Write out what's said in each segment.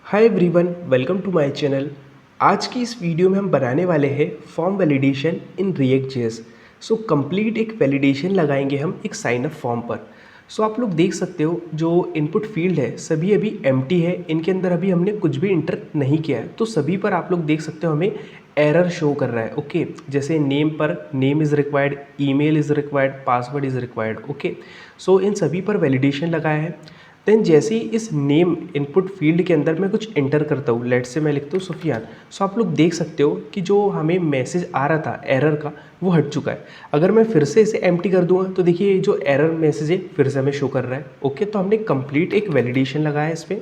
Hi everyone, welcome to my channel. आज की इस वीडियो में हम बनाने वाले हैं form validation in React JS. So complete एक वैलिडेशन लगाएंगे हम एक साइन अप फॉर्म पर। सो आप लोग देख सकते हो जो इनपुट फील्ड है सभी अभी एम्प्टी है, इनके अंदर अभी हमने कुछ भी इंटर नहीं किया है। तो सभी पर आप लोग देख सकते हो हमें एरर शो कर रहा है। ओके, जैसे नेम पर name is required, email is required, password is required. Okay, so इन सभी पर वैलिडेशन लगाया है। देन जैसे ही इस नेम इनपुट फील्ड के अंदर मैं कुछ एंटर करता हूँ, लेट से मैं लिखता हूँ सुफियान। सो आप लोग देख सकते हो कि जो हमें मैसेज आ रहा था एरर का वो हट चुका है। अगर मैं फिर से इसे एम्प्टी कर दूंगा तो देखिए जो एरर मैसेज है फिर से हमें शो कर रहा है। ओके, तो हमने कंप्लीट एक वैलिडेशन लगाया है इस पर।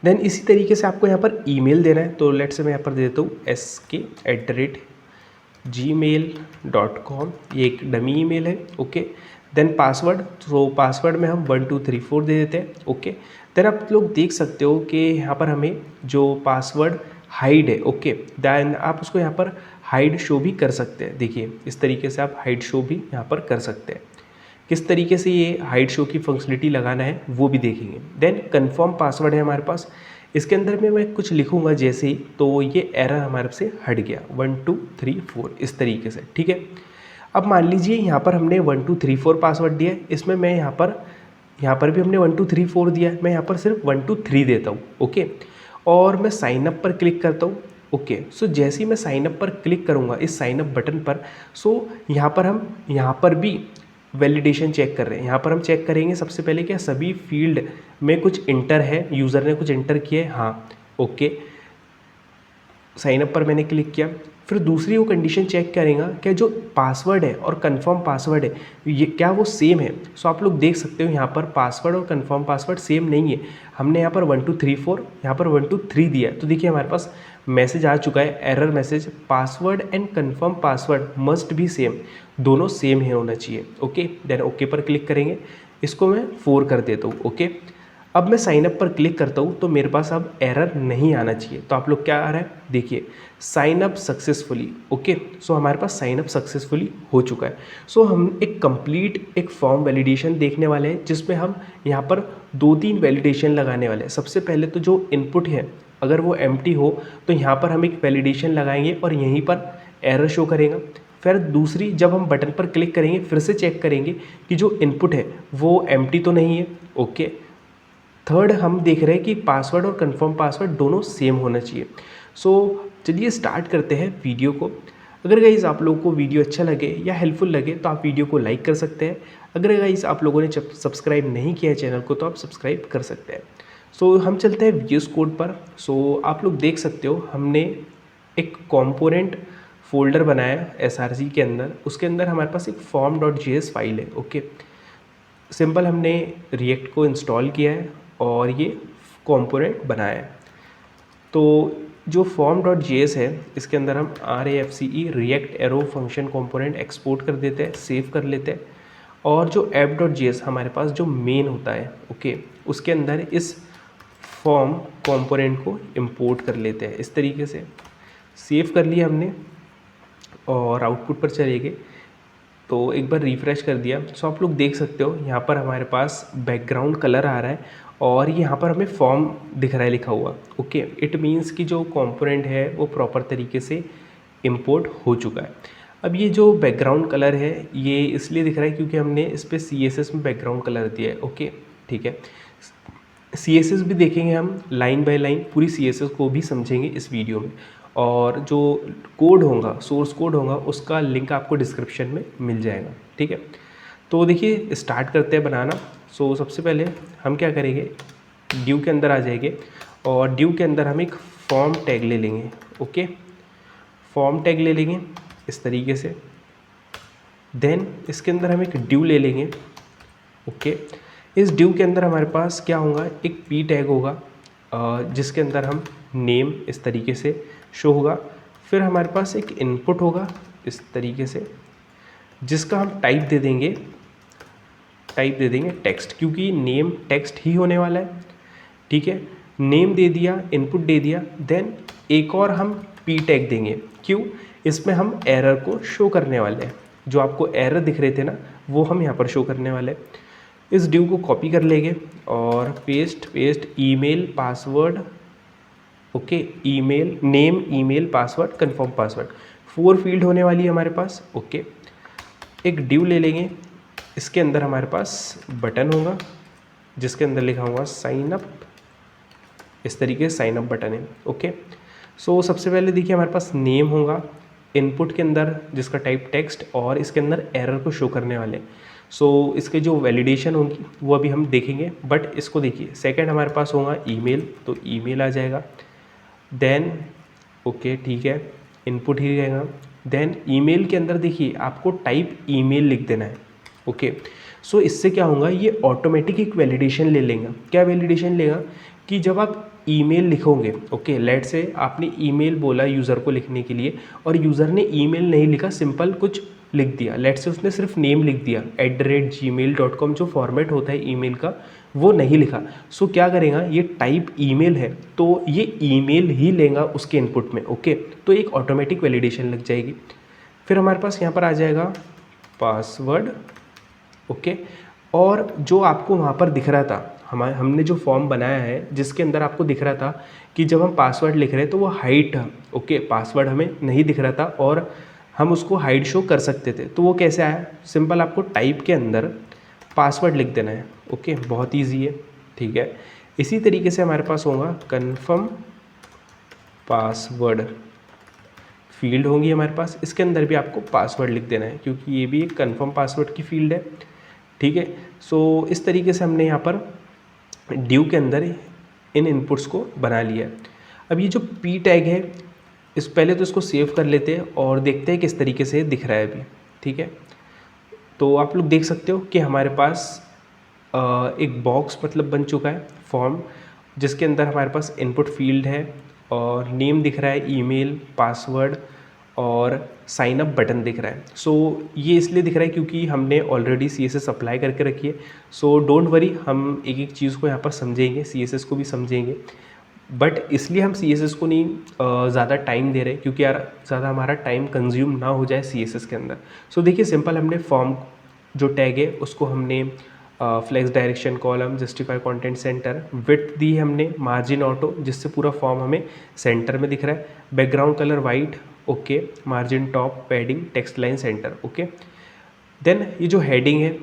देन इसी तरीके से आपको यहाँ पर ईमेल देना है। तो लेट से मैं यहाँ पर दे देता हूँ sk@gmail.com, ये एक डमी ईमेल है। ओके, देन पासवर्ड, तो पासवर्ड में हम 1234 दे देते हैं। ओके, देन आप लोग देख सकते हो कि यहाँ पर हमें जो पासवर्ड हाइड है। ओके, देन आप उसको यहाँ पर हाइड शो भी कर सकते हैं। देखिए इस तरीके से आप हाइड शो भी यहाँ पर कर सकते हैं। किस तरीके से ये हाइड शो की फंक्शनलिटी लगाना है वो भी देखेंगे। देन कन्फर्म पासवर्ड है हमारे पास, इसके अंदर में मैं कुछ लिखूंगा जैसे ही, तो ये एरर हमारे से हट गया 1 2 3 4 इस तरीके से। ठीक है, अब मान लीजिए यहाँ पर हमने 1 2 3 4 पासवर्ड दिया है, इसमें मैं यहाँ पर भी हमने 1 2 3 4 दिया है, मैं यहाँ पर सिर्फ 1 2 3 देता हूँ। ओके, और मैं साइन अप पर क्लिक करता हूँ। ओके, सो जैसे ही मैं साइन अप पर क्लिक करूँगा इस साइन अप बटन पर, सो यहाँ पर हम यहाँ पर भी वैलिडेशन चेक कर रहे हैं। यहाँ पर हम चेक करेंगे सबसे पहले क्या सभी फील्ड में कुछ इंटर है, यूज़र ने कुछ इंटर किया है। हाँ, ओके, साइन अप पर मैंने क्लिक किया। फिर दूसरी वो कंडीशन चेक करेगा क्या जो पासवर्ड है और कंफर्म पासवर्ड है ये क्या वो सेम है। सो आप लोग देख सकते हो यहाँ पर पासवर्ड और कंफर्म पासवर्ड सेम नहीं है। हमने यहाँ पर 1 2 3 4, यहाँ पर 1 2 3 दिया है। तो देखिए हमारे पास मैसेज आ चुका है, error message, password and confirm password must भी सेम, दोनों सेम ही होना चाहिए। ओके, देन ओके पर क्लिक करेंगे, इसको मैं 4 कर देता हूँ। ओके, अब मैं साइन अप पर क्लिक करता हूँ तो मेरे पास अब एरर नहीं आना चाहिए। तो आप लोग क्या आ रहा है देखिए, साइन अप सक्सेसफुली। ओके, सो हमारे पास साइन अप सक्सेसफुली हो चुका है। सो हम एक कंप्लीट एक फॉर्म वैलिडेशन देखने वाले हैं जिसमें हम यहाँ पर 2-3 वैलिडेशन लगाने वाले हैं। सबसे पहले तो जो इनपुट है अगर वो एम्प्टी हो तो यहाँ पर हम एक वैलिडेशन लगाएंगे और यहीं पर एरर शो करेगा। फिर दूसरी, जब हम बटन पर क्लिक करेंगे फिर से चेक करेंगे कि जो इनपुट है वो एम्प्टी तो नहीं है। ओके, थर्ड हम देख रहे हैं कि पासवर्ड और कंफर्म पासवर्ड दोनों सेम होना चाहिए। सो चलिए स्टार्ट करते हैं वीडियो को। अगर गाइस आप लोगों को वीडियो अच्छा लगे या हेल्पफुल लगे तो आप वीडियो को लाइक कर सकते हैं। अगर गाइस आप लोगों ने सब्सक्राइब नहीं किया है चैनल को तो आप सब्सक्राइब कर सकते हैं। सो हम चलते हैं VS कोड पर। सो आप लोग देख सकते हो हमने एक कॉम्पोनेंट फोल्डर बनाया है SRC के अंदर, उसके अंदर हमारे पास एक form.js फाइल है। ओके, सिंपल हमने रिएक्ट को इंस्टॉल किया है और ये कंपोनेंट बनाया है। तो जो form.js है इसके अंदर हम RAFCE react arrow function component export कर देते हैं, सेव कर लेते हैं। और जो app.js हमारे पास जो मेन होता है, ओके, उसके अंदर इस फॉर्म कंपोनेंट को इंपोर्ट कर लेते हैं। इस तरीके से सेव कर लिया हमने और आउटपुट पर चले गए तो एक बार रिफ़्रेश कर दिया। सो आप लोग देख सकते हो यहाँ पर हमारे पास बैकग्राउंड कलर आ रहा है और यहाँ पर हमें फॉर्म दिख रहा है लिखा हुआ। ओके, इट मीन्स कि जो कंपोनेंट है वो प्रॉपर तरीके से इंपोर्ट हो चुका है। अब ये जो बैकग्राउंड कलर है ये इसलिए दिख रहा है क्योंकि हमने इस पर CSS में बैकग्राउंड कलर दिया है। ओके, ठीक है, CSS भी देखेंगे हम लाइन बाय लाइन, पूरी CSS को भी समझेंगे इस वीडियो में। और जो कोड होगा, सोर्स कोड होगा, उसका लिंक आपको डिस्क्रिप्शन में मिल जाएगा। ठीक है, तो देखिए स्टार्ट करते हैं बनाना। सो सबसे पहले हम क्या करेंगे, ड्यू के अंदर आ जाएंगे और ड्यू के अंदर हम एक फॉर्म टैग ले लेंगे। ओके, फॉर्म टैग ले लेंगे इस तरीके से। देन इसके अंदर हम एक ड्यू ले लेंगे। ओके, इस ड्यू के अंदर हमारे पास क्या होगा, एक पी टैग होगा जिसके अंदर हम नेम इस तरीके से शो होगा। फिर हमारे पास एक इनपुट होगा इस तरीके से जिसका हम टाइप दे देंगे टेक्स्ट, क्योंकि नेम टेक्स्ट ही होने वाला है। ठीक है, नेम दे दिया, इनपुट दे दिया, देन एक और हम पी टैग देंगे। क्यों, इसमें हम एरर को शो करने वाले हैं। जो आपको एरर दिख रहे थे ना वो हम यहाँ पर शो करने वाले हैं। इस ड्यू को कॉपी कर लेंगे और paste email password okay, email name, email, password, confirm password, 4 field होने वाली है हमारे पास। ओके, एक डिव ले लेंगे, इसके अंदर हमारे पास बटन होगा जिसके अंदर लिखा होगा साइन अप, इस तरीके से साइन अप बटन है। ओके, सो सबसे पहले देखिए हमारे पास नेम होगा इनपुट के अंदर जिसका टाइप टेक्स्ट, और इसके अंदर एरर को शो करने वाले। सो इसके जो वैलिडेशन होगी वो अभी हम देखेंगे, बट इसको देखिए सेकंड हमारे पास होगा ईमेल, तो ईमेल आ जाएगा। देन ओके ठीक है, इनपुट ही रहेगा। देन ईमेल के अंदर देखिए आपको टाइप ईमेल लिख देना है। ओके, सो इससे क्या होगा, ये ऑटोमेटिक एक वैलिडेशन ले लेगा। क्या वैलिडेशन लेगा कि जब आप ईमेल लिखोगे, ओके लेट से आपने ईमेल बोला यूज़र को लिखने के लिए और यूज़र ने ईमेल नहीं लिखा, सिंपल कुछ लिख दिया, लेट से उसने सिर्फ नेम लिख दिया @gmail.com, जो फॉर्मेट होता है ईमेल का वो नहीं लिखा। सो क्या करेगा, ये टाइप ईमेल है तो ये ईमेल ही लेगा उसके इनपुट में। ओके, तो एक ऑटोमेटिक वैलिडेशन लग जाएगी। फिर हमारे पास यहाँ पर आ जाएगा पासवर्ड। ओके, और जो आपको वहाँ पर दिख रहा था, हमने जो फॉर्म बनाया है जिसके अंदर आपको दिख रहा था कि जब हम पासवर्ड लिख रहे हैं तो वो हाइड, ओके पासवर्ड हमें नहीं दिख रहा था और हम उसको हाइड शो कर सकते थे, तो वो कैसे आया, सिंपल आपको टाइप के अंदर पासवर्ड लिख देना है। ओके, बहुत ईजी है, ठीक है। इसी तरीके से हमारे पास होगा कन्फर्म पासवर्ड, फील्ड होंगी हमारे पास, इसके अंदर भी आपको पासवर्ड लिख देना है क्योंकि ये भी एक कन्फर्म पासवर्ड की फील्ड है, ठीक है। सो इस तरीके से हमने यहाँ पर ड्यू के अंदर इन इनपुट्स को बना लिया है। अब ये जो पी टैग है, इस पहले तो इसको सेव कर लेते हैं और देखते हैं किस तरीके से दिख रहा है अभी, ठीक है। तो आप लोग देख सकते हो कि हमारे पास एक बॉक्स मतलब बन चुका है फॉर्म, जिसके अंदर हमारे पास इनपुट फील्ड है और नेम दिख रहा है, ईमेल, पासवर्ड और साइन अप बटन दिख रहा है। सो ये इसलिए दिख रहा है क्योंकि हमने ऑलरेडी CSS अप्लाई करके रखी है। सो डोंट वरी, हम एक एक चीज़ को यहाँ पर समझेंगे, CSS को भी समझेंगे, बट इसलिए हम CSS को नहीं ज़्यादा टाइम दे रहे हैं क्योंकि यार ज़्यादा हमारा टाइम कंज्यूम ना हो जाए CSS के अंदर। सो देखिए सिंपल, हमने फॉर्म जो टैग है उसको हमने flex direction column, justify content center, width दी हमने मार्जिन ऑटो जिससे पूरा फॉर्म हमें सेंटर में दिख रहा है, background colour white, okay, margin top, padding, text line centre. Okay, then ये जो हेडिंग है,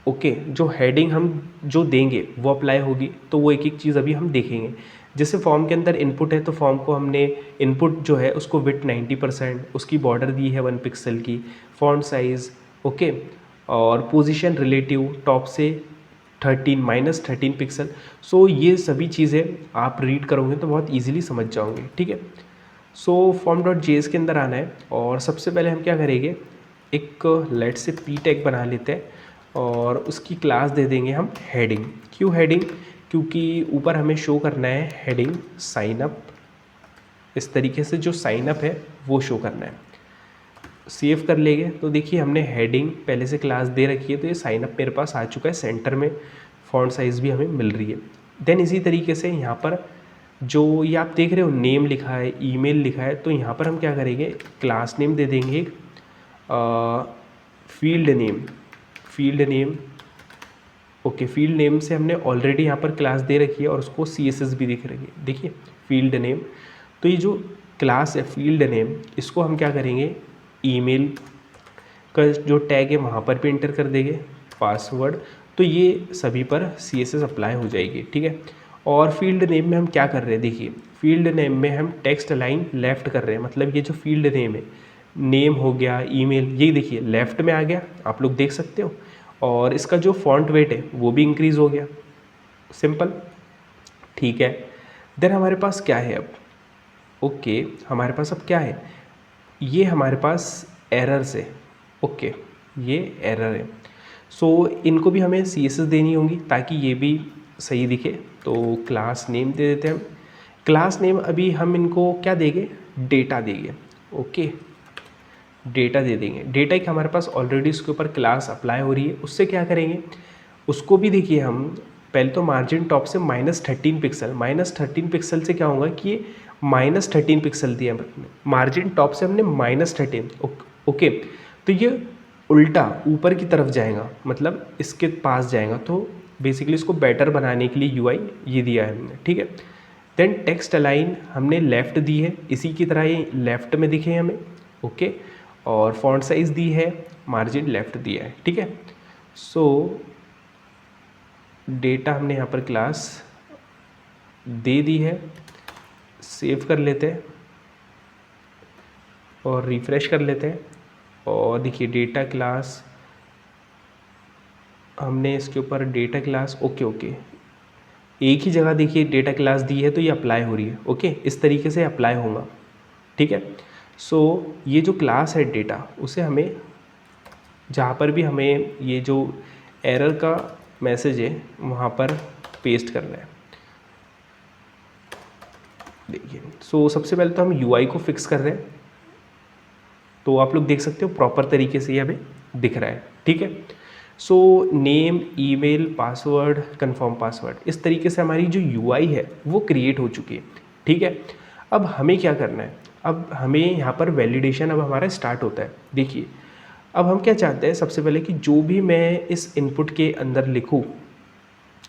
ओके जो हेडिंग हम जो देंगे वो अप्लाई होगी, तो वो एक एक चीज़ अभी हम देखेंगे। जैसे फॉर्म के अंदर इनपुट है तो फॉर्म को हमने इनपुट जो है उसको विड्थ 90%, उसकी बॉर्डर दी है 1 पिक्सल की, फॉन्ट साइज़, ओके, और पोजीशन रिलेटिव टॉप से 13 पिक्सल। सो ये सभी चीज़ें आप रीड करोगे तो बहुत ईजिली समझ जाओगे, ठीक है। सो form.js के अंदर आना है और सबसे पहले हम क्या करेंगे, एक लेट से p टैग बना लेते हैं और उसकी क्लास दे देंगे हम हेडिंग। क्यों हेडिंग, क्योंकि ऊपर हमें शो करना है हेडिंग साइन अप, इस तरीके से जो साइन अप है वो शो करना है। सेव कर लेंगे तो देखिए हमने हेडिंग पहले से क्लास दे रखी है, तो ये साइन अप मेरे पास आ चुका है सेंटर में, फॉन्ट साइज़ भी हमें मिल रही है। देन इसी तरीके से यहाँ पर जो ये आप देख रहे हो नेम लिखा है, ईमेल लिखा है, तो यहाँ पर हम क्या करेंगे, क्लास नेम दे देंगे field name, okay, field name से हमने ऑलरेडी यहाँ पर क्लास दे रखी है और उसको CSS भी दिख रही है, देखिए फील्ड नेम। तो ये जो क्लास है फील्ड नेम, इसको हम क्या करेंगे, ईमेल का जो टैग है वहाँ पर भी इंटर कर देंगे, पासवर्ड, तो ये सभी पर CSS अप्लाई हो जाएगी, ठीक है। और फील्ड नेम में हम क्या कर रहे हैं, देखिए फील्ड नेम में हम टेक्स्ट लाइन लेफ़्ट कर रहे हैं, मतलब ये जो फील्ड नेम है, नेम हो गया, ईमेल, ये देखिए लेफ़्ट में आ गया, आप लोग देख सकते हो, और इसका जो फॉन्ट वेट है वो भी इंक्रीज़ हो गया, सिंपल, ठीक है। देन हमारे पास क्या है अब, ओके हमारे पास अब क्या है, ये हमारे पास एरर्स है, ओके ये एरर है। सो इनको भी हमें CSS देनी होगी ताकि ये भी सही दिखे, तो क्लास नेम दे देते हैं हम। क्लास नेम अभी हम इनको क्या देंगे, डेटा देंगे, ओके डेटा दे देंगे। डेटा एक हमारे पास ऑलरेडी उसके ऊपर क्लास अप्लाई हो रही है, उससे क्या करेंगे, उसको भी देखिए हम पहले तो मार्जिन टॉप से -13 पिक्सल, -13 पिक्सल से क्या होगा कि ये -13 पिक्सल दिया मार्जिन टॉप से हमने -13, ओके, तो ये उल्टा ऊपर की तरफ जाएगा, मतलब इसके पास जाएगा, तो बेसिकली इसको बेटर बनाने के लिए UI ये दिया है हमने, ठीक है। देन टेक्स्ट अलाइन हमने लेफ़्ट दी है, इसी की तरह ये लेफ़्ट में दिखे हमें, ओके। और फॉन्ट साइज़ दी है, मार्जिन लेफ़्ट दिया है, ठीक है। सो डेटा हमने यहाँ पर क्लास दे दी है, सेव कर लेते हैं और रिफ़्रेश कर लेते हैं। और देखिए डेटा क्लास हमने इसके ऊपर डेटा क्लास ओके एक ही जगह देखिए डेटा क्लास दी है तो ये अप्लाई हो रही है, ओके। इस तरीके से अप्लाई होगा, ठीक है। सो ये जो क्लास है डेटा, उसे हमें जहाँ पर भी हमें ये जो एरर का मैसेज है वहाँ पर पेस्ट करना है। देखिए सो सबसे पहले तो हम यूआई को फिक्स कर रहे हैं, तो आप लोग देख सकते हो प्रॉपर तरीके से ये हमें दिख रहा है, ठीक है। So name, email, password, confirm password, इस तरीके से हमारी जो यूआई है वो क्रिएट हो चुकी है, ठीक है। अब हमें क्या करना है, अब हमें यहाँ पर वैलिडेशन अब हमारा स्टार्ट होता है। देखिए अब हम क्या चाहते हैं, सबसे पहले कि जो भी मैं इस इनपुट के अंदर लिखूँ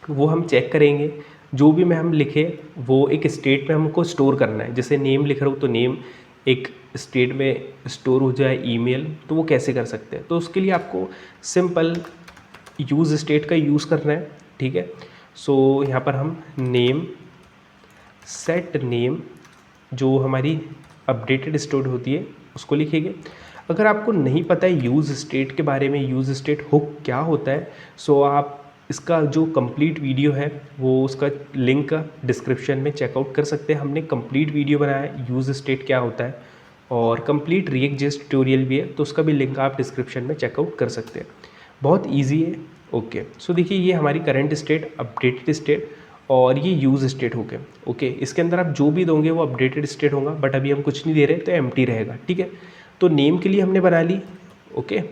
वो हम चेक करेंगे। जो भी मैं हम लिखे वो एक स्टेट में हमको स्टोर करना है। जैसे नेम लिख रहा हूँ तो नेम एक स्टेट में स्टोर हो जाए, ईमेल, तो वो कैसे कर सकते हैं। तो उसके लिए आपको सिंपल यूज़ स्टेट का यूज़ करना है, ठीक है। सो यहाँ पर हम नेम, सेट नेम, जो हमारी अपडेटेड स्टोर होती है उसको लिखेंगे। अगर आपको नहीं पता है यूज़ स्टेट के बारे में, यूज़ स्टेट हुक क्या होता है, सो आप इसका जो कंप्लीट वीडियो है वो उसका लिंक डिस्क्रिप्शन में चेकआउट कर सकते हैं। हमने कंप्लीट वीडियो बनाया है यूज़ स्टेट क्या होता है, और कंप्लीट रिएक्ट जेएस ट्यूटोरियल भी है, तो उसका भी लिंक आप डिस्क्रिप्शन में चेकआउट कर सकते हैं। बहुत ईजी है, ओके। सो देखिए ये हमारी करंट स्टेट, अपडेटेड स्टेट, और ये यूज़ स्टेट हो गए, ओके। इसके अंदर आप जो भी दोगे वो अपडेटेड स्टेट होगा, बट अभी हम कुछ नहीं दे रहे तो एम्प्टी रहेगा, ठीक है। तो नेम के लिए हमने बना ली, ओके।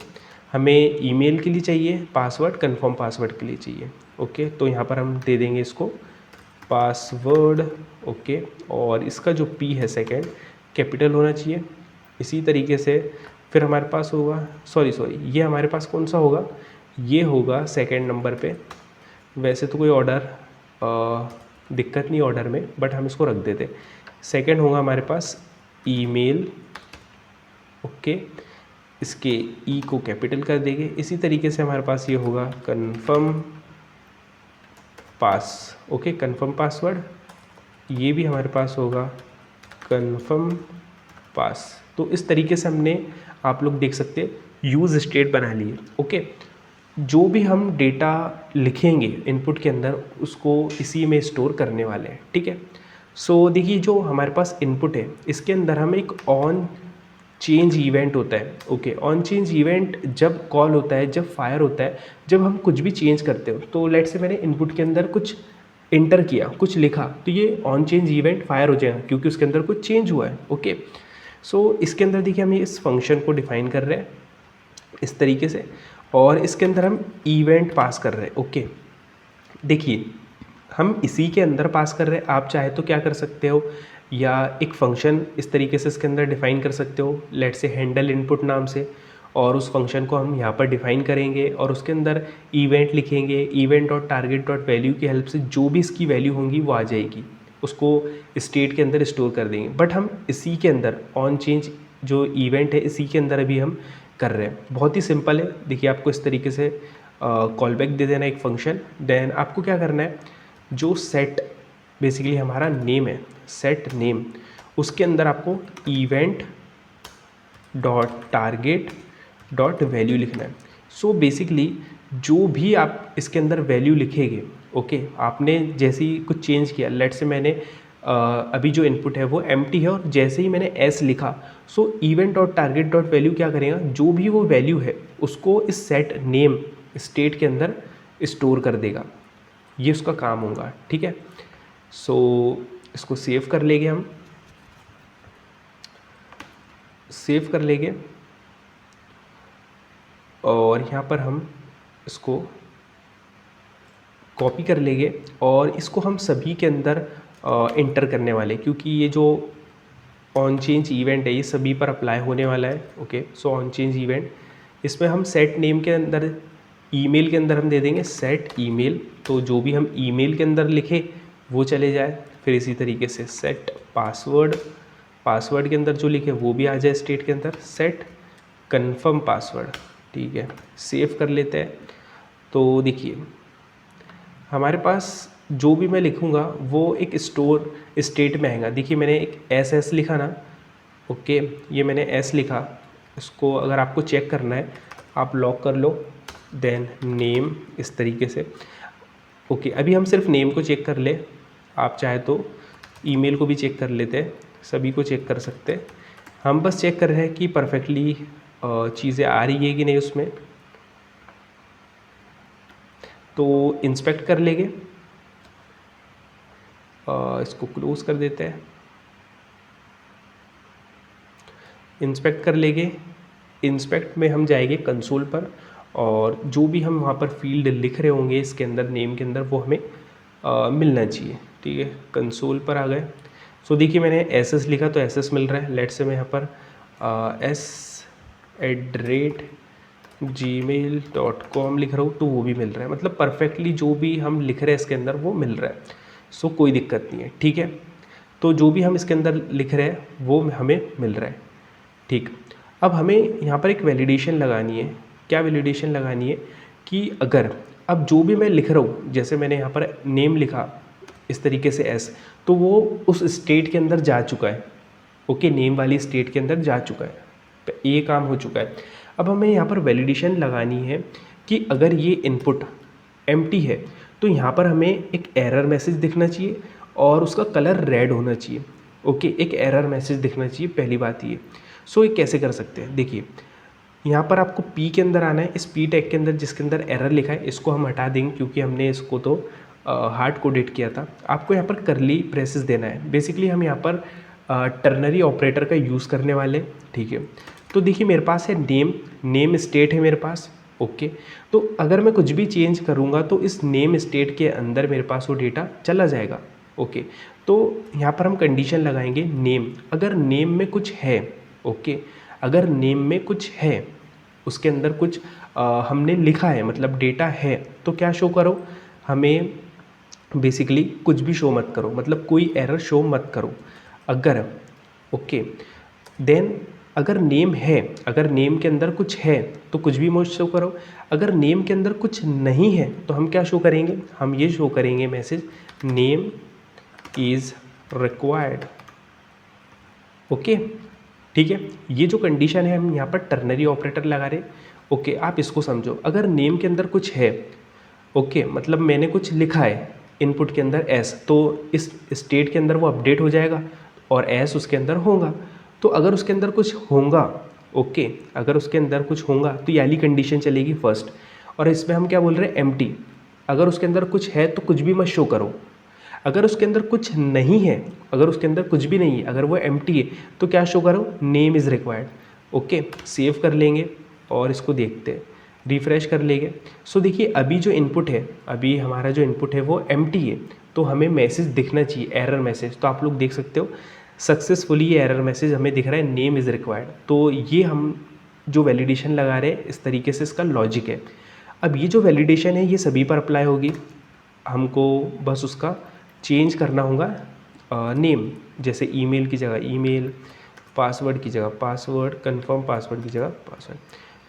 हमें ईमेल के लिए चाहिए पासवर्ड, कंफर्म पासवर्ड के लिए चाहिए, ओके। तो यहाँ पर हम दे देंगे इसको पासवर्ड, ओके। और इसका जो पी है सेकेंड कैपिटल होना चाहिए। इसी तरीके से फिर हमारे पास होगा, सॉरी ये हमारे पास कौन सा होगा, ये होगा सेकेंड नंबर पे। वैसे तो कोई ऑर्डर दिक्कत नहीं ऑर्डर में, बट हम इसको रख देते। सेकेंड होगा हमारे पास ईमेल, ओके। इसके ई को कैपिटल कर देंगे। इसी तरीके से हमारे पास ये होगा कंफर्म पास, ओके, कंफर्म पासवर्ड। ये भी हमारे पास होगा कंफर्म पास। तो इस तरीके से हमने, आप लोग देख सकते हैं, यूज़ स्टेट बना लिए, ओके। जो भी हम डेटा लिखेंगे इनपुट के अंदर उसको इसी में स्टोर करने वाले हैं, ठीक है। सो देखिए जो हमारे पास इनपुट है इसके अंदर हम एक ऑन चेंज इवेंट होता है, ओके। ऑन चेंज इवेंट जब कॉल होता है, जब फायर होता है, जब हम कुछ भी चेंज करते हो। तो लेट से मैंने इनपुट के अंदर कुछ इंटर किया, कुछ लिखा, तो ये ऑन चेंज इवेंट फायर हो जाएगा क्योंकि उसके अंदर कुछ चेंज हुआ है, ओके। सो इसके अंदर देखिए हम इस फंक्शन को डिफाइन कर रहे हैं इस तरीके से, और इसके अंदर हम इवेंट पास कर रहे हैं, ओके। देखिए हम इसी के अंदर पास कर रहे हैं, आप चाहे तो क्या कर सकते हो, या एक फंक्शन इस तरीके से इसके अंदर डिफ़ाइन कर सकते हो, लेट से हैंडल इनपुट नाम से, और उस फंक्शन को हम यहाँ पर डिफ़ाइन करेंगे और उसके अंदर इवेंट लिखेंगे। Event dot target dot value की हेल्प से जो भी इसकी वैल्यू होंगी वो आ जाएगी, उसको स्टेट के अंदर स्टोर कर देंगे। बट हम इसी के अंदर ऑन चेंज जो इवेंट है इसी के अंदर अभी हम कर रहे हैं। बहुत ही सिंपल है, देखिए आपको इस तरीके से कॉल बैक दे देना एक फंक्शन। देन आपको क्या करना है, जो सेट बेसिकली हमारा नेम है, सेट नेम, उसके अंदर आपको event dot target dot value लिखना है। सो बेसिकली जो भी आप इसके अंदर वैल्यू लिखेंगे, ओके, आपने जैसे ही कुछ चेंज किया, लेट से मैंने अभी जो इनपुट है वो एम्प्टी है, और जैसे ही मैंने एस लिखा, सो event dot target dot value क्या करेगा, जो भी वो वैल्यू है उसको इस सेट नेम स्टेट के अंदर स्टोर कर देगा। ये उसका काम होगा, ठीक है। सो इसको सेव कर लेंगे, हम सेव कर लेंगे, और यहाँ पर हम इसको कॉपी कर लेंगे और इसको हम सभी के अंदर इंटर करने वाले, क्योंकि ये जो ऑन चेंज इवेंट है ये सभी पर अप्लाई होने वाला है, okay. So on change event, इसमें हम सेट नेम के अंदर, ईमेल के अंदर हम दे देंगे सेट ईमेल, तो जो भी हम ईमेल के अंदर लिखे वो चले जाए। फिर इसी तरीके से सेट पासवर्ड, पासवर्ड के अंदर जो लिखे वो भी आ जाए स्टेट के अंदर, सेट कन्फर्म पासवर्ड, ठीक है, सेव कर लेते हैं। तो देखिए हमारे पास जो भी मैं लिखूँगा वो एक स्टोर स्टेट में आएगा। देखिए मैंने एक एस लिखा ना, ओके, ये मैंने एस लिखा, इसको अगर आपको चेक करना है आप लॉक कर लो, देन नेम इस तरीके से, ओके। अभी हम सिर्फ नेम को चेक कर ले, आप चाहे तो ईमेल को भी चेक कर लेते हैं, सभी को चेक कर सकते हैं। हम बस चेक कर रहे हैं कि परफेक्टली चीज़ें आ रही है कि नहीं उसमें, तो इंस्पेक्ट कर लेंगे, इसको क्लोज कर देते हैं, इंस्पेक्ट कर लेंगे। इंस्पेक्ट में हम जाएंगे कंसोल पर, और जो भी हम वहाँ पर फील्ड लिख रहे होंगे इसके अंदर नेम के अंदर वो हमें मिलना चाहिए, ठीक है। कंसोल पर आ गए, सो देखिए मैंने एस लिखा तो एस मिल रहा है। लेट से मैं यहाँ पर s@gmail.com लिख रहा हूँ तो वो भी मिल रहा है, मतलब परफेक्टली जो भी हम लिख रहे हैं इसके अंदर वो मिल रहा है, सो कोई दिक्कत नहीं है, ठीक है। तो जो भी हम इसके अंदर लिख रहे हैं वो हमें मिल रहा है, ठीक। अब हमें यहाँ पर एक वैलिडेशन लगानी है। क्या वैलिडेशन लगानी है कि अगर अब जो भी मैं लिख रहा हूँ, जैसे मैंने यहाँ पर नेम लिखा इस तरीके से एस, तो वो उस स्टेट के अंदर जा चुका है, ओके, नेम वाली स्टेट के अंदर जा चुका है, ये काम हो चुका है। अब हमें यहाँ पर वैलिडेशन लगानी है कि अगर ये इनपुट एम्प्टी है तो यहाँ पर हमें एक एरर मैसेज दिखना चाहिए और उसका कलर रेड होना चाहिए, ओके, एक एरर मैसेज दिखना चाहिए, पहली बात ये। सो ये कैसे कर सकते हैं, देखिए यहाँ पर आपको पी के अंदर आना है, इस पी टैग के अंदर जिसके अंदर एरर लिखा है इसको हम हटा देंगे क्योंकि हमने इसको तो हार्ड कोडेड किया था। आपको यहाँ पर करली ब्रेसेस देना है, बेसिकली हम यहाँ पर टर्नरी ऑपरेटर का यूज़ करने वाले, ठीक है। तो देखिए मेरे पास है नेम स्टेट है मेरे पास, ओके। तो अगर मैं कुछ भी चेंज करूँगा तो इस नेम स्टेट के अंदर मेरे पास वो डेटा चला जाएगा, ओके। तो यहाँ पर हम कंडीशन लगाएंगे नेम, अगर नेम में कुछ है, ओके, अगर नेम में कुछ है, उसके अंदर कुछ हमने लिखा है, मतलब डेटा है, तो क्या शो करो, हमें बेसिकली कुछ भी शो मत करो, मतलब कोई एरर शो मत करो। अगर ओके देन अगर नेम है, अगर नेम के अंदर कुछ है तो कुछ भी मत शो करो। अगर नेम के अंदर कुछ नहीं है तो हम क्या शो करेंगे, हम ये शो करेंगे message name is required, okay, ठीक है। ये जो कंडीशन है हम यहाँ पर टर्नरी ऑपरेटर लगा रहे, ओके। आप इसको समझो, अगर नेम के अंदर कुछ है, ओके, मतलब मैंने कुछ लिखा है इनपुट के अंदर एस, तो इस स्टेट के अंदर वो अपडेट हो जाएगा और एस उसके अंदर होगा। तो अगर उसके अंदर कुछ होगा, ओके, अगर उसके अंदर कुछ होगा तो ये वाली कंडीशन चलेगी फर्स्ट। और इसमें हम क्या बोल रहे हैं, एम्प्टी, अगर उसके अंदर कुछ है तो कुछ भी मत शो करो। अगर उसके अंदर कुछ नहीं है, अगर उसके अंदर कुछ भी नहीं है, अगर वो एम्प्टी है तो क्या शो करो, name is required, okay. Save कर लेंगे और इसको देखते हैं, रिफ्रेश कर लेंगे। सो देखिए अभी जो इनपुट है, अभी हमारा जो इनपुट है वो एम्प्टी है, तो हमें मैसेज दिखना चाहिए, एरर मैसेज। तो आप लोग देख सकते हो सक्सेसफुली ये एरर मैसेज हमें दिख रहा है, नेम इज़ रिक्वायर्ड। तो ये हम जो वैलिडेशन लगा रहे हैं इस तरीके से इसका लॉजिक है। अब ये जो वैलिडेशन है ये सभी पर अप्लाई होगी, हमको बस उसका चेंज करना होगा नेम, जैसे ईमेल की जगह ईमेल, पासवर्ड की जगह पासवर्ड, कंफर्म पासवर्ड की जगह पासवर्ड।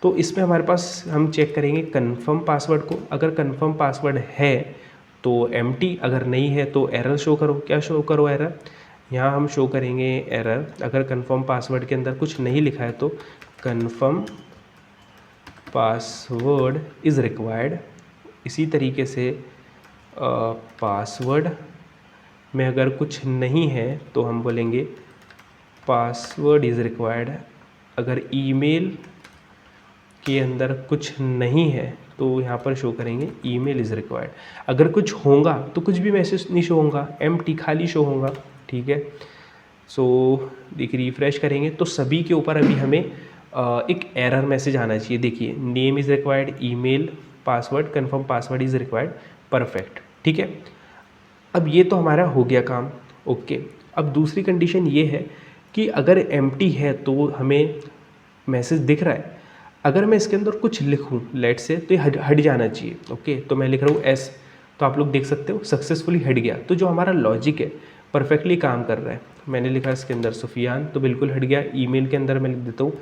तो इसमें हमारे पास हम चेक करेंगे कंफर्म पासवर्ड को, अगर कंफर्म पासवर्ड है तो एम्प्टी, अगर नहीं है तो एरर शो करो। क्या शो करो, एरर। यहाँ हम शो करेंगे एरर, अगर कंफर्म पासवर्ड के अंदर कुछ नहीं लिखा है तो कंफर्म पासवर्ड इज़ रिक्वायर्ड। इसी तरीके से पासवर्ड में अगर कुछ नहीं है तो हम बोलेंगे पासवर्ड इज़ रिक्वायर्ड। अगर ईमेल के अंदर कुछ नहीं है तो यहाँ पर शो करेंगे ईमेल इज़ रिक्वायर्ड। अगर कुछ होगा तो कुछ भी मैसेज नहीं शो होगा, एम्प्टी, खाली शो होगा, ठीक है। सो देखिए रिफ्रेश करेंगे तो सभी के ऊपर अभी हमें एक एरर मैसेज आना चाहिए। देखिए name is required, email, password, confirm password is required, perfect, ठीक है। अब ये तो हमारा हो गया काम, ओके। अब दूसरी कंडीशन ये है कि अगर एम्प्टी है तो हमें मैसेज दिख रहा है, अगर मैं इसके अंदर कुछ लिखूं लेट से तो ये हट जाना चाहिए, ओके। तो मैं लिख रहा हूँ एस, तो आप लोग देख सकते हो सक्सेसफुली हट गया। तो जो हमारा लॉजिक है परफेक्टली काम कर रहा है। मैंने लिखा इसके अंदर सुफियान तो बिल्कुल हट गया। ईमेल के अंदर मैं लिख देता हूँ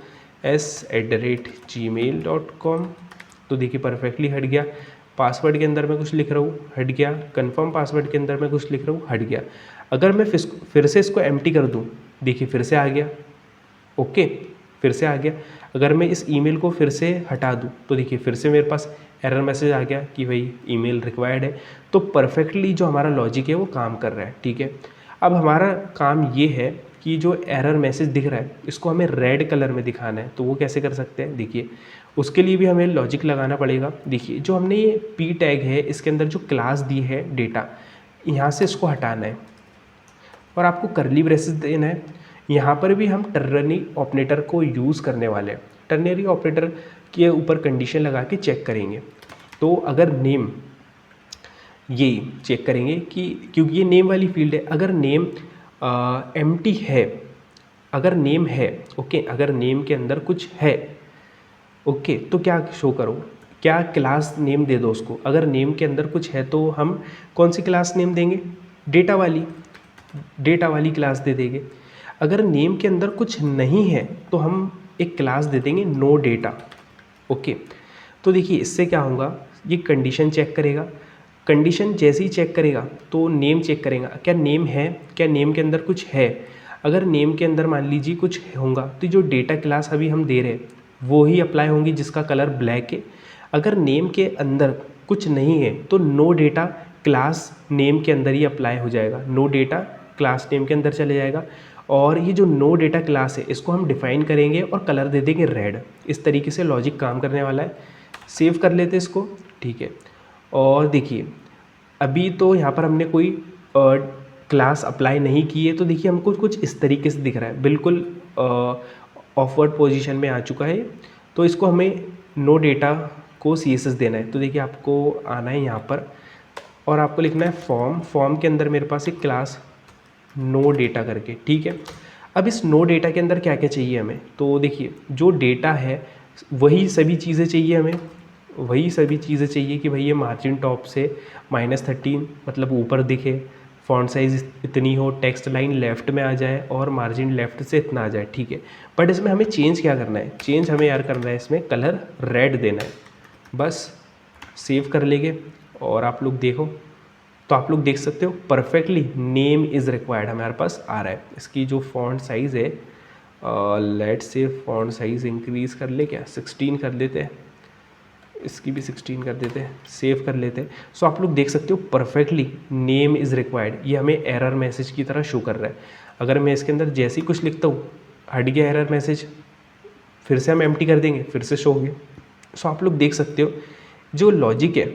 s@gmail.com तो देखिए परफेक्टली हट गया। पासवर्ड के अंदर मैं कुछ लिख रहा हूँ, हट गया। कंफर्म पासवर्ड के अंदर मैं कुछ लिख रहा हूँ, हट गया। अगर मैं फिर से इसको एम्प्टी कर दूँ, देखिए फिर से आ गया। ओके, फिर से आ गया। अगर मैं इस ईमेल को फिर से हटा दूँ तो देखिए फिर से मेरे पास एरर मैसेज आ गया कि भाई ईमेल रिक्वायर्ड है। तो परफेक्टली जो हमारा लॉजिक है वो काम कर रहा है, ठीक है। अब हमारा काम ये है कि जो एरर मैसेज दिख रहा है इसको हमें रेड कलर में दिखाना है। तो वो कैसे कर सकते हैं, देखिए उसके लिए भी हमें लॉजिक लगाना पड़ेगा। देखिए जो हमने ये पी टैग है इसके अंदर जो क्लास दी है डेटा, यहाँ से इसको हटाना है और आपको करली ब्रेसेस देना है। यहाँ पर भी हम टर्नरी ऑपरेटर को यूज़ करने वाले हैं। टर्नरी ऑपरेटर के ऊपर कंडीशन लगा के चेक करेंगे। तो अगर नेम, ये चेक करेंगे कि क्योंकि ये नेम वाली फील्ड है, अगर नेम एम्प्टी है, अगर नेम है, ओके, अगर नेम के अंदर कुछ है, ओके, तो क्या शो करो, क्या क्लास नेम दे दो उसको। अगर नेम के अंदर कुछ है तो हम कौन सी क्लास नेम देंगे, डेटा वाली क्लास दे देंगे। अगर नेम के अंदर कुछ नहीं है तो हम एक क्लास दे देंगे नो डेटा। ओके, तो देखिए इससे क्या होगा, ये कंडीशन चेक करेगा। कंडीशन जैसे ही चेक करेगा तो नेम चेक करेगा, क्या नेम है, क्या नेम के अंदर कुछ है। अगर नेम के अंदर मान लीजिए कुछ होगा तो जो डेटा क्लास अभी हम दे रहे हैं वो ही अप्लाई होंगी जिसका कलर ब्लैक है। अगर नेम के अंदर कुछ नहीं है तो नो डेटा क्लास नेम के अंदर ही अप्लाई हो जाएगा, नो डेटा क्लास नेम के अंदर चले जाएगा। और ये जो नो डेटा क्लास है इसको हम डिफाइन करेंगे और कलर दे देंगे रेड। इस तरीके से लॉजिक काम करने वाला है। सेव कर लेते इसको, ठीक है। और देखिए अभी तो यहाँ पर हमने कोई क्लास अप्लाई नहीं की है, तो देखिए हमको कुछ इस तरीके से दिख रहा है, बिल्कुल ऑफवर्ड पोजीशन में आ चुका है। तो इसको हमें नो डेटा को CSS देना है। तो देखिए आपको आना है यहाँ पर और आपको लिखना है फॉर्म के अंदर मेरे पास एक क्लास नो डेटा करके, ठीक है। अब इस नो डेटा के अंदर क्या क्या चाहिए हमें, तो देखिए जो डेटा है वही सभी चीज़ें चाहिए हमें, वही सभी चीज़ें चाहिए कि भाई ये मार्जिन टॉप से -13 मतलब ऊपर दिखे, फॉन्ट साइज़ इतनी हो, टेक्स्ट लाइन लेफ़्ट में आ जाए और मार्जिन लेफ़्ट से इतना आ जाए, ठीक है। बट इसमें हमें चेंज क्या करना है, चेंज हमें यार करना है, इसमें कलर रेड देना है। बस सेव कर लेंगे और आप लोग देखो तो आप लोग देख सकते हो परफेक्टली नेम इज़ रिक्वायर्ड हमारे पास आ रहा है। इसकी जो फॉन्ट साइज़ है, let's say font size increase कर ले, क्या 16 कर देते हैं, इसकी भी 16 कर देते हैं, सेव कर लेते हैं। सो आप लोग देख सकते हो परफेक्टली नेम इज़ रिक्वायर्ड, ये हमें एरर मैसेज की तरह शो कर रहा है। अगर मैं इसके अंदर जैसे ही कुछ लिखता हूँ, हट गया एरर मैसेज, फिर से हम एम्प्टी कर देंगे, फिर से शो हो गया। सो आप लोग देख सकते हो जो लॉजिक है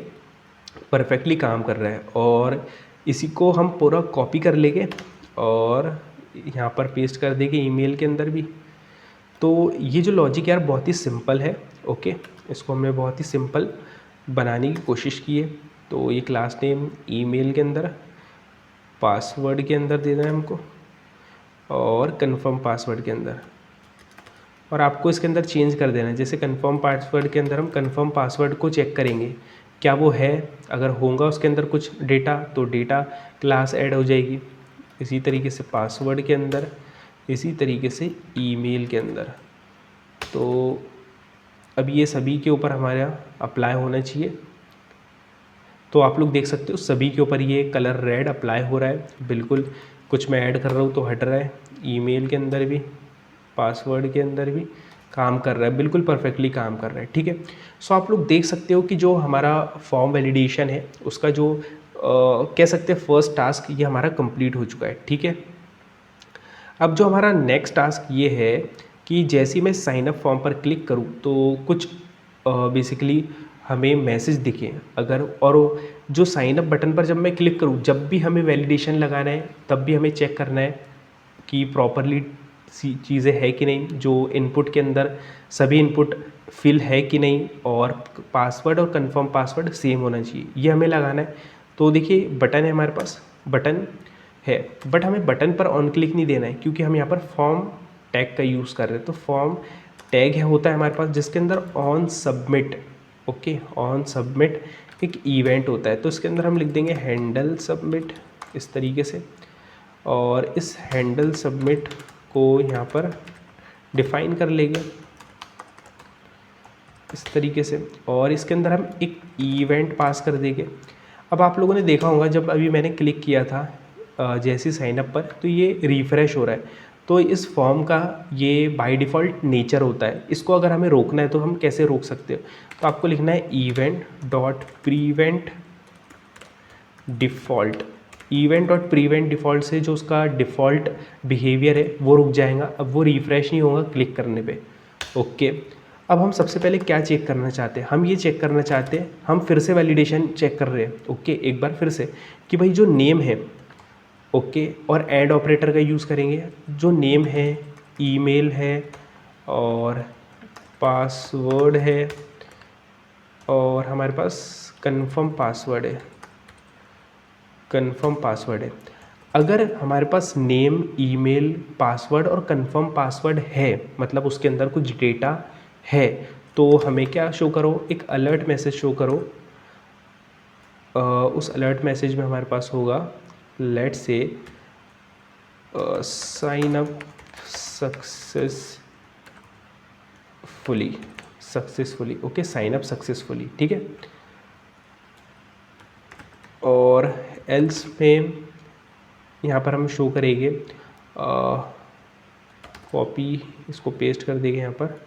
परफेक्टली काम कर रहा है। और इसी को हम पूरा कॉपी कर लेंगे और यहाँ पर पेस्ट कर देंगे ईमेल के अंदर भी। तो ये जो लॉजिक यार बहुत ही सिंपल है, ओके। इसको हमने बहुत ही सिंपल बनाने की कोशिश की है। तो ये क्लास नेम ईमेल के अंदर, पासवर्ड के अंदर देना है हमको और कंफर्म पासवर्ड के अंदर, और आपको इसके अंदर चेंज कर देना है। जैसे कंफर्म पासवर्ड के अंदर हम कंफर्म पासवर्ड को चेक करेंगे क्या वो है, अगर होगा उसके अंदर कुछ डेटा तो डेटा क्लास ऐड हो जाएगी। इसी तरीके से पासवर्ड के अंदर, इसी तरीके से ईमेल के अंदर। तो अब ये सभी के ऊपर हमारा अप्लाई होना चाहिए। तो आप लोग देख सकते हो सभी के ऊपर ये कलर रेड अप्लाई हो रहा है, बिल्कुल। कुछ मैं ऐड कर रहा हूँ तो हट रहा है, ईमेल के अंदर भी, पासवर्ड के अंदर भी काम कर रहा है, बिल्कुल परफेक्टली काम कर रहा है, ठीक है। सो आप लोग देख सकते हो कि जो हमारा फॉर्म वैलिडेशन है उसका जो कह सकते हैं फर्स्ट टास्क ये हमारा कंप्लीट हो चुका है, ठीक है। अब जो हमारा नेक्स्ट टास्क ये है कि जैसे ही मैं साइन अप फॉर्म पर क्लिक करूँ तो कुछ बेसिकली हमें मैसेज दिखे अगर, और जो साइन अप बटन पर जब मैं क्लिक करूँ, जब भी हमें वैलिडेशन लगाना है तब भी हमें चेक करना है कि प्रॉपरली चीज़ें है कि नहीं, जो इनपुट के अंदर सभी इनपुट फिल है कि नहीं, और पासवर्ड और कंफर्म पासवर्ड सेम होना चाहिए, ये हमें लगाना है। तो देखिए बटन है हमारे पास, बटन है, बट हमें बटन पर ऑन क्लिक नहीं देना है क्योंकि हम यहाँ पर फॉर्म टैग का यूज़ कर रहे हैं। तो फॉर्म टैग है होता है हमारे पास जिसके अंदर on submit, okay, on submit एक इवेंट होता है। तो इसके अंदर हम लिख देंगे हैंडल सबमिट इस तरीके से, और इस हैंडल सबमिट को यहाँ पर डिफ़ाइन कर लेंगे इस तरीके से, और इसके अंदर हम एक इवेंट पास कर देंगे। अब आप लोगों ने देखा होगा जब अभी मैंने क्लिक किया था जैसे साइनअप पर, तो ये रिफ़्रेश हो रहा है। तो इस फॉर्म का ये बाय डिफ़ॉल्ट नेचर होता है, इसको अगर हमें रोकना है तो हम कैसे रोक सकते हो? तो आपको लिखना है event dot prevent default. Event dot prevent default से जो उसका डिफ़ॉल्ट बिहेवियर है वो रुक जाएगा, अब वो रिफ़्रेश नहीं होगा क्लिक करने पे। ओके, अब हम सबसे पहले क्या चेक करना चाहते हैं? हम ये चेक करना चाहते हैं, हम फिर से वैलिडेशन चेक कर रहे हैं। ओके, एक बार फिर से कि भाई जो नेम है, ओके, और ऐड ऑपरेटर का यूज़ करेंगे। जो नेम है, ईमेल है और पासवर्ड है और हमारे पास कंफर्म पासवर्ड है, कंफर्म पासवर्ड है। अगर हमारे पास नेम, ईमेल, पासवर्ड और कंफर्म पासवर्ड है, मतलब उसके अंदर कुछ डेटा है, तो हमें क्या शो करो? एक अलर्ट मैसेज शो करो। उस अलर्ट मैसेज में हमारे पास होगा let's say sign up successfully. Okay, sign up successfully, ठीक है। और एल्स में यहाँ पर हम शो करेंगे, कॉपी इसको पेस्ट कर देंगे यहाँ पर।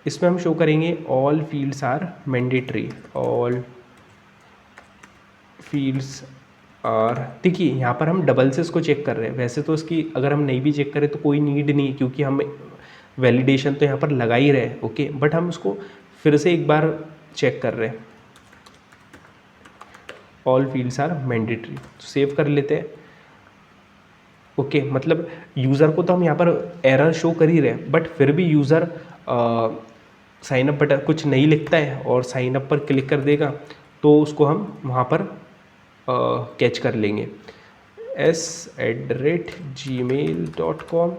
इसमें हम शो करेंगे all fields are mandatory, all fields are. देखिए यहाँ पर हम डबल से इसको चेक कर रहे हैं, वैसे तो इसकी अगर हम नहीं भी चेक करें तो कोई नीड नहीं, क्योंकि हम वैलिडेशन तो यहाँ पर लगा ही रहे हैं। ओके, बट हम उसको फिर से एक बार चेक कर रहे हैं, all fields are mandatory, save कर लेते हैं। ओके, मतलब यूज़र को तो हम यहाँ पर एरर शो कर ही रहे हैं, बट फिर भी यूज़र साइनअप बटन कुछ नहीं लिखता है और साइनअप पर क्लिक कर देगा, तो उसको हम वहाँ पर कैच कर लेंगे। s@gmail.com,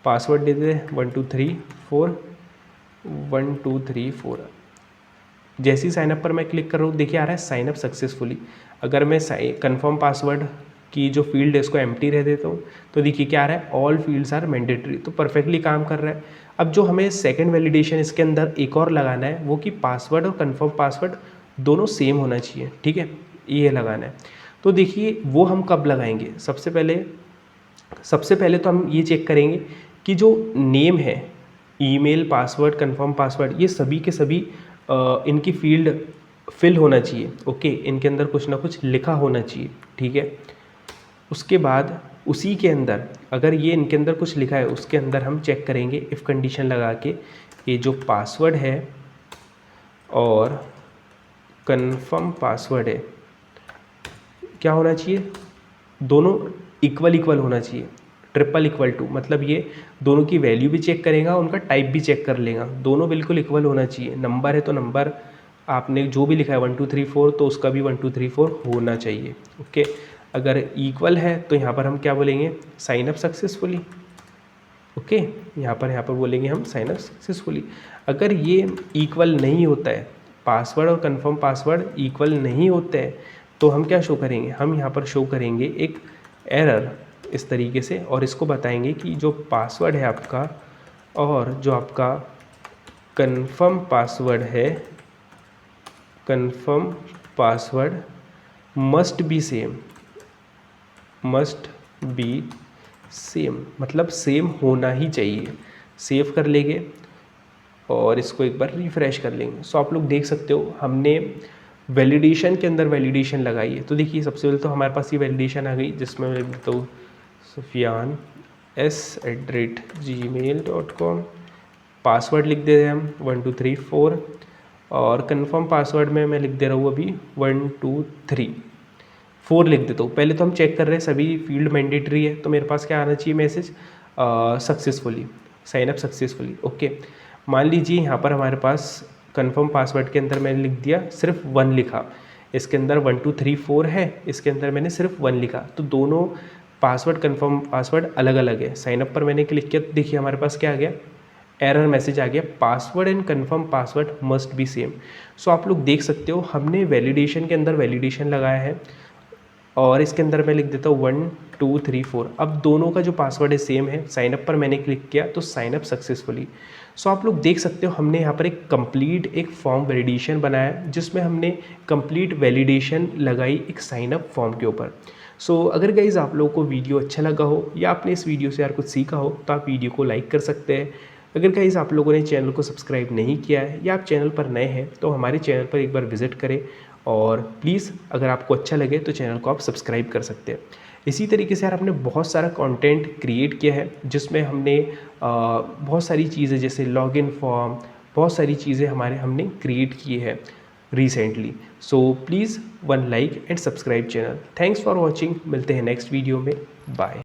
पासवर्ड दे दे 1234। जैसे ही साइनअप पर मैं क्लिक कर रहा हूँ, देखिए आ रहा है साइनअप सक्सेसफुली। अगर मैं कंफर्म पासवर्ड की जो फील्ड है इसको एम्प्टी रह देता हूँ, तो देखिए क्या आ रहा है, ऑल फील्ड्स आर मैंडेटरी, तो परफेक्टली काम कर रहा है। अब जो हमें सेकंड वैलिडेशन इसके अंदर एक और लगाना है, वो कि पासवर्ड और कंफर्म पासवर्ड दोनों सेम होना चाहिए, ठीक है, ये लगाना है। तो देखिए वो हम कब लगाएंगे? सबसे पहले तो हम ये चेक करेंगे कि जो नेम है, ईमेल, पासवर्ड, कंफर्म पासवर्ड, ये सभी के सभी इनकी फील्ड फिल होना चाहिए। ओके, इनके अंदर कुछ ना कुछ लिखा होना चाहिए, ठीक है। उसके बाद उसी के अंदर अगर ये इनके अंदर कुछ लिखा है, उसके अंदर हम चेक करेंगे इफ़ कंडीशन लगा के, ये जो पासवर्ड है और कंफर्म पासवर्ड है क्या होना चाहिए? दोनों इक्वल होना चाहिए, ट्रिपल इक्वल टू, मतलब ये दोनों की वैल्यू भी चेक करेगा, उनका टाइप भी चेक कर लेगा, दोनों बिल्कुल इक्वल होना चाहिए। नंबर है तो नंबर आपने जो भी लिखा है 1 2 3 4, तो उसका भी 1 2 3 4 होना चाहिए। ओके, अगर इक्वल है तो यहाँ पर हम क्या बोलेंगे? Sign up successfully. ओके, यहाँ पर बोलेंगे हम साइन अप सक्सेसफुली। अगर ये इक्वल नहीं होता है, पासवर्ड और कंफर्म पासवर्ड इक्वल नहीं होते हैं, तो हम क्या शो करेंगे? हम यहाँ पर शो करेंगे एक एरर इस तरीके से, और इसको बताएंगे कि जो पासवर्ड है आपका और जो आपका कंफर्म पासवर्ड है, confirm password must be same, मतलब सेम होना ही चाहिए। सेव कर लेंगे और इसको एक बार रिफ़्रेश कर लेंगे। सो आप लोग देख सकते हो हमने वैलिडेशन के अंदर वैलिडेशन लगाई है। तो देखिए सबसे पहले तो हमारे पास ये वैलिडेशन आ गई, जिसमें मैं लिख देता हूँ सुफियान s@gmail.com, पासवर्ड लिख दे रहे हैं हम 1 2 3 4, और कंफर्म पासवर्ड में मैं लिख दे रहा हूँ अभी 1 2 3 4 लिख देता हूँ। पहले तो हम चेक कर रहे हैं सभी फील्ड मैंडेटरी है, तो मेरे पास क्या आना चाहिए message? Successfully, sign up successfully. Okay, मान लीजिए यहाँ पर हमारे पास कंफर्म पासवर्ड के अंदर मैंने लिख दिया सिर्फ 1 लिखा, इसके अंदर 1 2 3 4 है, इसके अंदर मैंने सिर्फ 1 लिखा, तो दोनों पासवर्ड कंफर्म पासवर्ड अलग अलग है। साइनअप पर मैंने क्लिक किया तो देखिए हमारे पास क्या आ गया? एरर मैसेज आ गया, password and confirm password must be same. So आप लोग देख सकते हो हमने वैलिडेशन के अंदर वैलिडेशन लगाया है, और इसके अंदर मैं लिख देता हूँ 1 2 3 4। अब दोनों का जो पासवर्ड है सेम है। साइनअप पर मैंने क्लिक किया तो साइनअप सक्सेसफुली। सो आप लोग देख सकते हो हमने यहाँ पर एक कंप्लीट एक फॉर्म वैलिडेशन बनाया जिसमें हमने कंप्लीट वैलिडेशन लगाई एक साइनअप फॉर्म के ऊपर। सो अगर गाइज़ आप लोगों को वीडियो अच्छा लगा हो या आपने इस वीडियो से यार कुछ सीखा हो तो आप वीडियो को लाइक कर सकते हैं। अगर गाइज़ आप लोगों ने चैनल को सब्सक्राइब नहीं किया है या आप चैनल पर नए हैं तो हमारे चैनल पर एक बार विजिट करें और प्लीज़ अगर आपको अच्छा लगे तो चैनल को आप सब्सक्राइब कर सकते हैं। इसी तरीके से यार हमने बहुत सारा कंटेंट क्रिएट किया है जिसमें हमने बहुत सारी चीज़ें जैसे लॉगिन फॉर्म, बहुत सारी चीज़ें हमने क्रिएट की है recently. So please one like and subscribe channel. Thanks for watching. मिलते हैं नेक्स्ट वीडियो में। बाय।